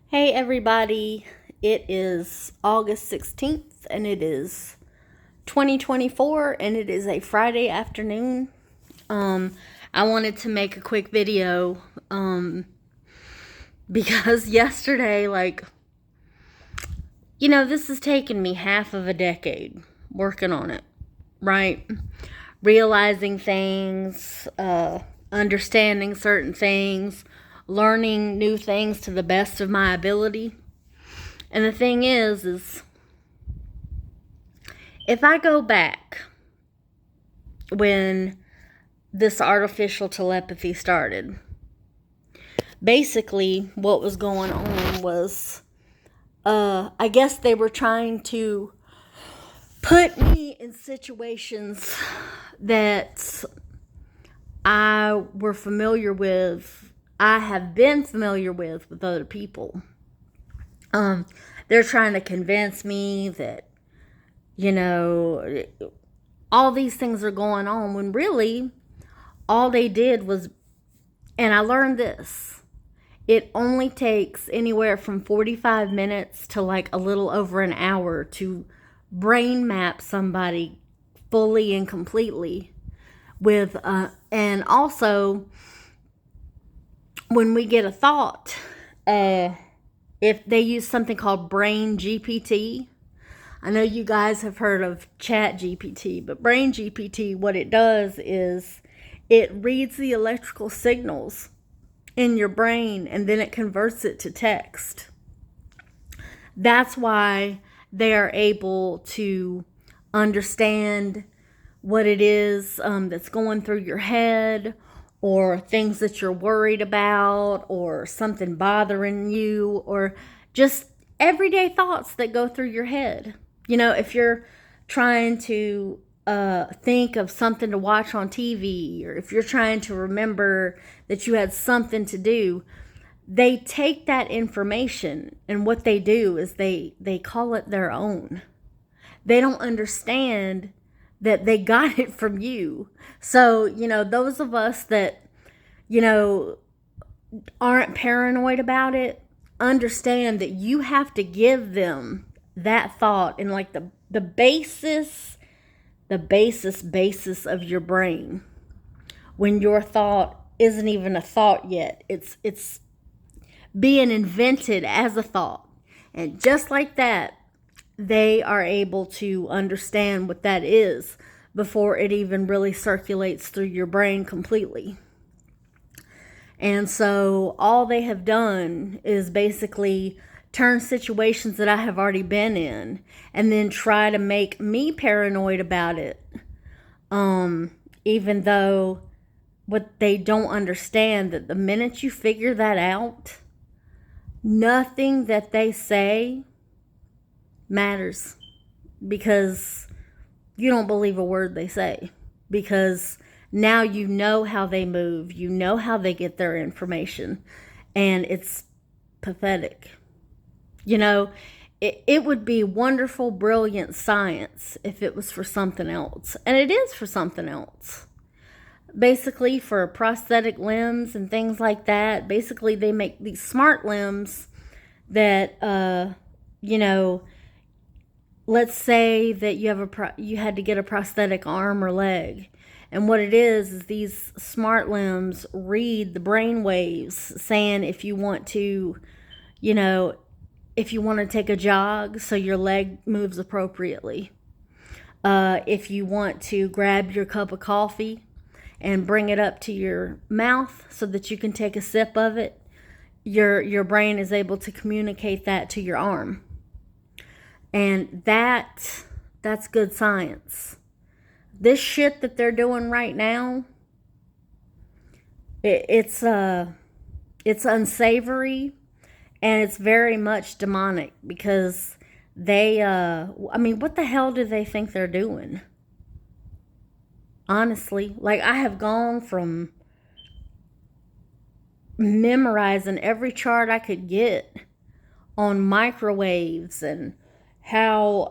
Hey everybody, it is August 16th and it is 2024 and it is a Friday afternoon. Um I wanted to make a quick video because yesterday this has taken me half of a decade working on it, right? Realizing things, understanding certain things, learning new things to the best of my ability. And the thing is if I go back when this artificial telepathy started, basically what was going on was, I guess they were trying to put me in situations that I have been familiar with other people. They're trying to convince me that, all these things are going on when really all they did was, and I learned this, it only takes anywhere from 45 minutes to like a little over an hour to brain map somebody fully and completely with, and also when we get a thought, if they use something called BrainGPT. I know you guys have heard of ChatGPT, but BrainGPT, what it does is it reads the electrical signals in your brain and then it converts it to text. That's why they are able to understand what it is that's going through your head, or things that you're worried about, or something bothering you, or just everyday thoughts that go through your head. If you're trying to think of something to watch on TV, or if you're trying to remember that you had something to do, they take that information and what they do is they call it their own. They don't understand that they got it from you. So, those of us that, you know, aren't paranoid about it, understand that you have to give them that thought in like the basis of your brain, when your thought isn't even a thought yet. It's being invented as a thought. And just like that, they are able to understand what that is before it even really circulates through your brain completely. And so all they have done is basically turn situations that I have already been in and then try to make me paranoid about it. Even though what they don't understand, that the minute you figure that out, nothing that they say matters, because you don't believe a word they say, because now you know how they move, you know how they get their information, and it's pathetic. It would be wonderful, brilliant science if it was for something else, and it is for something else. Basically, for prosthetic limbs and things like that. Basically, they make these smart limbs that, let's say that you had to get a prosthetic arm or leg, and what it is these smart limbs read the brain waves, saying if you want to, take a jog so your leg moves appropriately. If you want to grab your cup of coffee and bring it up to your mouth so that you can take a sip of it, your brain is able to communicate that to your arm. And that's good science. This shit that they're doing right now, it's unsavory, and it's very much demonic, because they what the hell do they think they're doing? Honestly, like, I have gone from memorizing every chart I could get on microwaves and how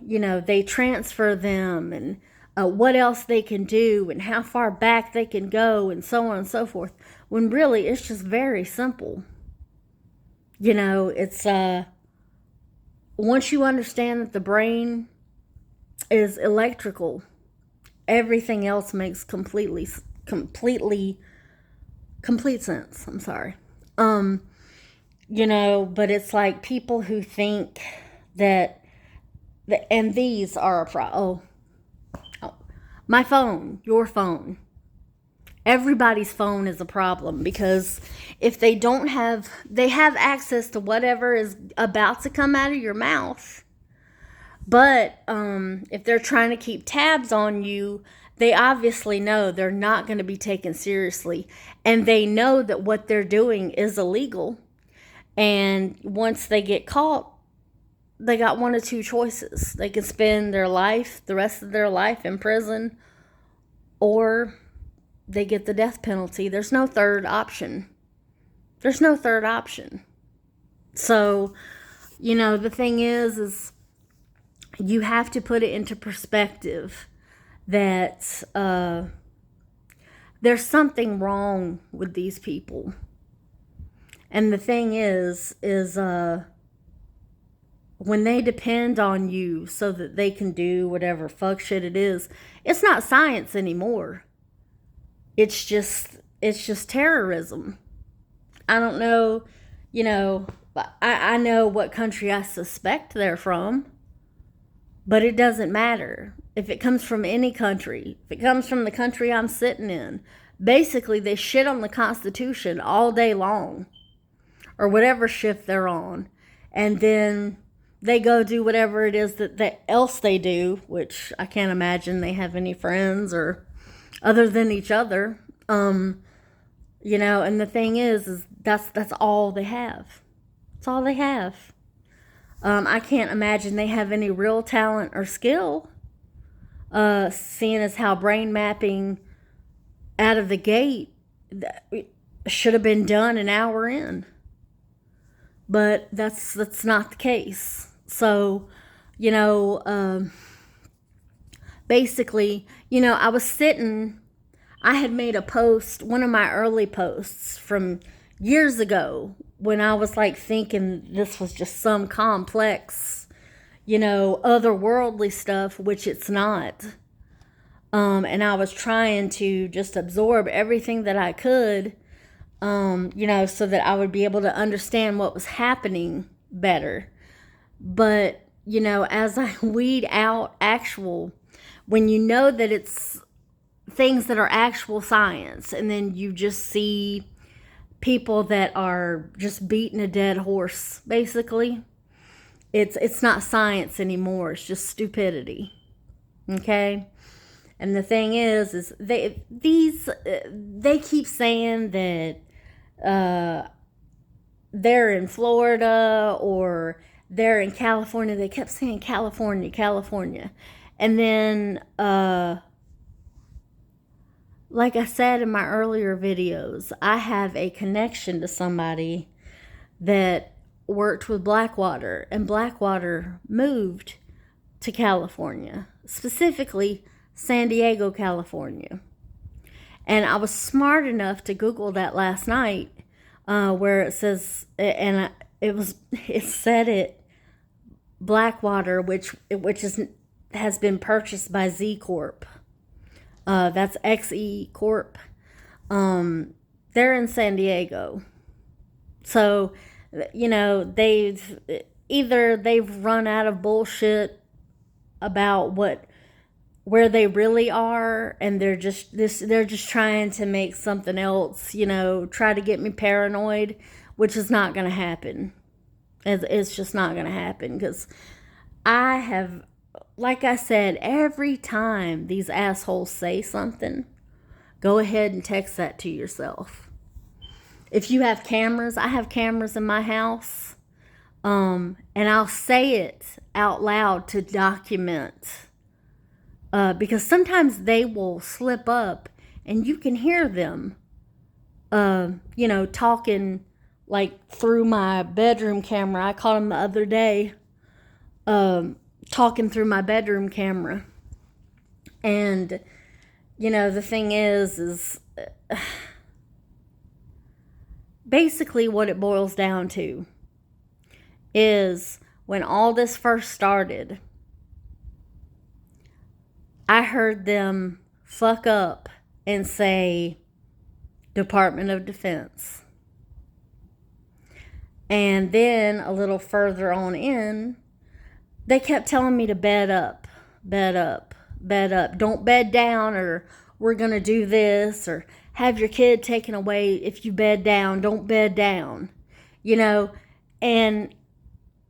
they transfer them, and what else they can do, and how far back they can go, and so on and so forth, when really it's just very simple. It's once you understand that the brain is electrical, everything else makes complete sense. I'm sorry. But it's like people who think that and these are my phone, your phone. Everybody's phone is a problem, because if they have access to whatever is about to come out of your mouth. But if they're trying to keep tabs on you, they obviously know they're not going to be taken seriously. And they know that what they're doing is illegal. And once they get caught, they got one of two choices. They can spend the rest of their life in prison, or they get the death penalty. There's no third option. So, the thing is you have to put it into perspective that there's something wrong with these people. And the thing is when they depend on you so that they can do whatever fuck shit it is, it's not science anymore. It's just terrorism. I don't know, I know what country I suspect they're from, but it doesn't matter. If it comes from any country, if it comes from the country I'm sitting in, basically they shit on the Constitution all day long, or whatever shift they're on, and then they go do whatever it is that else they do, which I can't imagine they have any friends or other than each other. And the thing is that's all they have. That's all they have. I can't imagine they have any real talent or skill, seeing as how brain mapping out of the gate should have been done an hour in. But that's not the case. So, basically, I had made a post, one of my early posts from years ago, when I was like thinking this was just some complex, otherworldly stuff, which it's not. And I was trying to just absorb everything that I could, so that I would be able to understand what was happening better. But, as I weed out when you know that it's things that are actual science, and then you just see people that are just beating a dead horse, basically, it's not science anymore. It's just stupidity. Okay? And the thing is they keep saying that they're in Florida or they're in California. They kept saying California. And then, like I said in my earlier videos, I have a connection to somebody that worked with Blackwater, and Blackwater moved to California, specifically San Diego, California. And I was smart enough to Google that last night, where it says, and it said it, Blackwater, which has been purchased by Z Corp. That's XE Corp. They're in San Diego. So, they've run out of bullshit about where they really are, and they're just trying to make something else, try to get me paranoid, which is not going to happen. It's just not going to happen, because I have, like I said, every time these assholes say something, go ahead and text that to yourself. If you have cameras, I have cameras in my house, and I'll say it out loud to document, because sometimes they will slip up and you can hear them, talking like through my bedroom camera. I caught them the other day, talking through my bedroom camera. And, the thing is basically what it boils down to is when all this first started, I heard them fuck up and say Department of Defense. And then a little further on in, they kept telling me to bed up, bed up, bed up. Don't bed down, or we're going to do this, or have your kid taken away if you bed down. Don't bed down. You know, and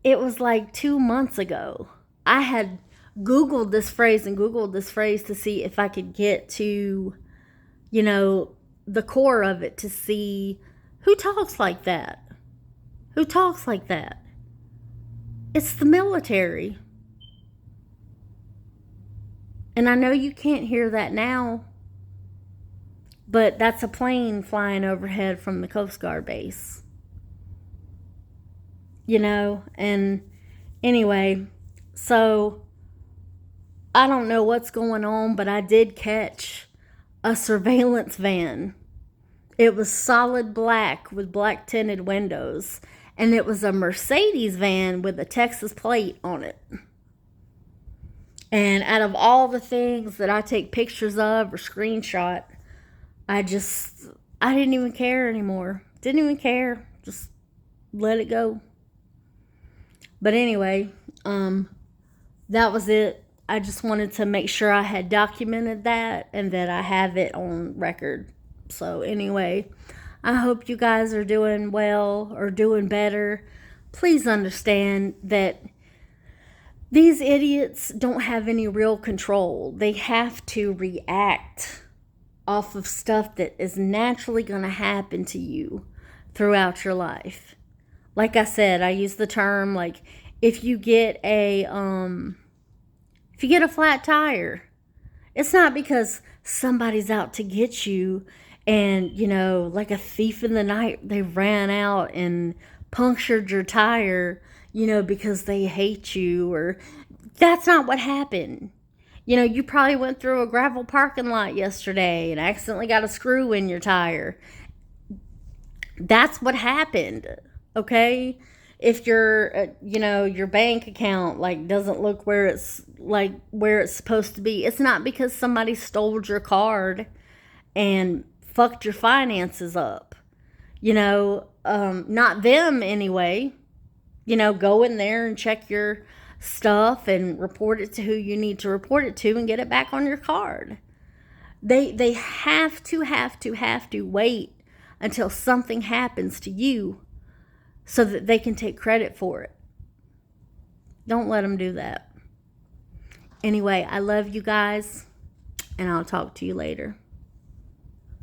it was like 2 months ago. I had Googled this phrase to see if I could get to, you know, the core of it, to see who talks like that. Who talks like that? It's the military. And I know you can't hear that now, but that's a plane flying overhead from the Coast Guard base. You know, and anyway, so I don't know what's going on, but I did catch a surveillance van. It was solid black with black tinted windows, and it was a Mercedes van with a Texas plate on it. And out of all the things that I take pictures of or screenshot, I didn't even care anymore. Didn't even care. Just let it go. But anyway, that was it. I just wanted to make sure I had documented that and that I have it on record. So anyway, I hope you guys are doing well or doing better. Please understand that these idiots don't have any real control. They have to react off of stuff that is naturally going to happen to you throughout your life. Like I said, I use the term, like, if you get a flat tire, it's not because somebody's out to get you and, you know, like a thief in the night, they ran out and punctured your tire, you know, because they hate you, or that's not what happened. You know, you probably went through a gravel parking lot yesterday and accidentally got a screw in your tire. That's what happened. Okay, if your your bank account like doesn't look where it's supposed to be, it's not because somebody stole your card and fucked your finances up. Not them anyway. Go in there and check your stuff and report it to who you need to report it to and get it back on your card. They have to wait until something happens to you so that they can take credit for it. Don't let them do that. Anyway, I love you guys, and I'll talk to you later.